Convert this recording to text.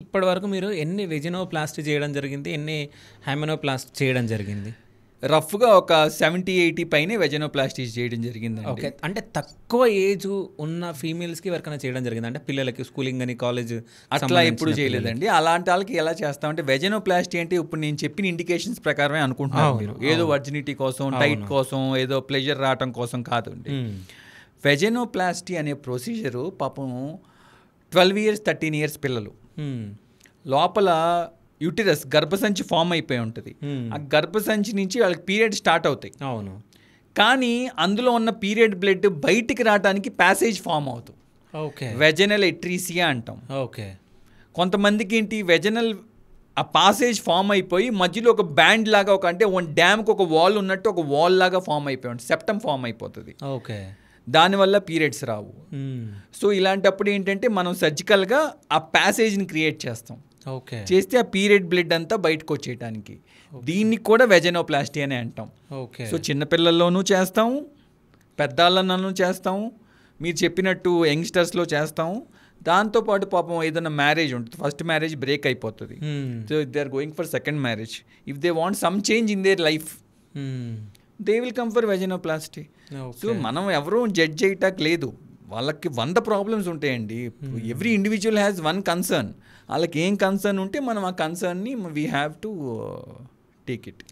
ఇప్పటివరకు మీరు ఎన్ని వెజినోప్లాస్టీ చేయడం జరిగింది? ఎన్ని హైమెనోప్లాస్టీ చేయడం జరిగింది? రఫ్గా ఒక 70-80 పైనే వెజనోప్లాస్టీ చేయడం జరిగిందండి. ఓకే. అంటే తక్కువ ఏజ్ ఉన్న ఫీమేల్స్కి ఎవరికైనా చేయడం జరిగింది? అంటే పిల్లలకి స్కూలింగ్ అని కాలేజ్ అట్లా ఎప్పుడు చేయలేదండి. అలాంటి వాళ్ళకి ఎలా చేస్తామంటే వెజనోప్లాస్టీ అంటే ఇప్పుడు నేను చెప్పిన ఇండికేషన్స్ ప్రకారమే అనుకుంటున్నాను మీరు. ఏదో వర్జినిటీ కోసం, టైట్ కోసం, ఏదో ప్లెజర్ రావటం కోసం కాదండి. వెజనోప్లాస్టీ అనే ప్రొసీజరు పాపం 12 years 13 years పిల్లలు లోపల యూటిరస్ గర్భసంచి ఫామ్ అయిపోయి ఉంటుంది. ఆ గర్భసంచి నుంచి వాళ్ళకి పీరియడ్ స్టార్ట్ అవుతాయి. అవును. కానీ అందులో ఉన్న పీరియడ్ బ్లడ్ బయటికి రావడానికి ప్యాసేజ్ ఫామ్ అవుతుంది. ఓకే. వెజనల్ ఎట్రీసియా అంటాం. ఓకే. కొంతమందికి ఏంటి వెజనల్ ఆ పాసేజ్ ఫామ్ అయిపోయి మధ్యలో ఒక బ్యాండ్ లాగా ఒక అంటే డ్యామ్కి ఒక వాల్ ఉన్నట్టు ఒక వాల్ లాగా ఫామ్ అయిపోయి ఉంటుంది. సెప్టమ్ ఫామ్ అయిపోతుంది. ఓకే. దానివల్ల పీరియడ్స్ రావు. సో ఇలాంటప్పుడు ఏంటంటే మనం సర్జికల్గా ఆ ప్యాసేజ్ని క్రియేట్ చేస్తాం. ఓకే. చేస్తే ఆ పీరియడ్ బ్లడ్ అంతా బయటకు వచ్చేయడానికి. దీన్ని కూడా వెజనోప్లాస్టీ అని అంటాం. ఓకే. సో చిన్నపిల్లల్లోనూ చేస్తాము, పెద్దాళ్ళను చేస్తాము, మీరు చెప్పినట్టు యంగ్స్టర్స్లో చేస్తాము. దాంతోపాటు పాపం ఏదైనా మ్యారేజ్ ఉంటుంది, ఫస్ట్ మ్యారేజ్ బ్రేక్ అయిపోతుంది. So they are going for second marriage. If they want some change in their life they will come for vaginoplasty. So మనం ఎవరూ జడ్జ్ చేయటానికి లేదు. వాళ్ళకి 100 ప్రాబ్లమ్స్ ఉంటాయండి. Every individual has one concern. వాళ్ళకి ఏం concern ఉంటే మనం ఆ కన్సర్న్ని we have to take it.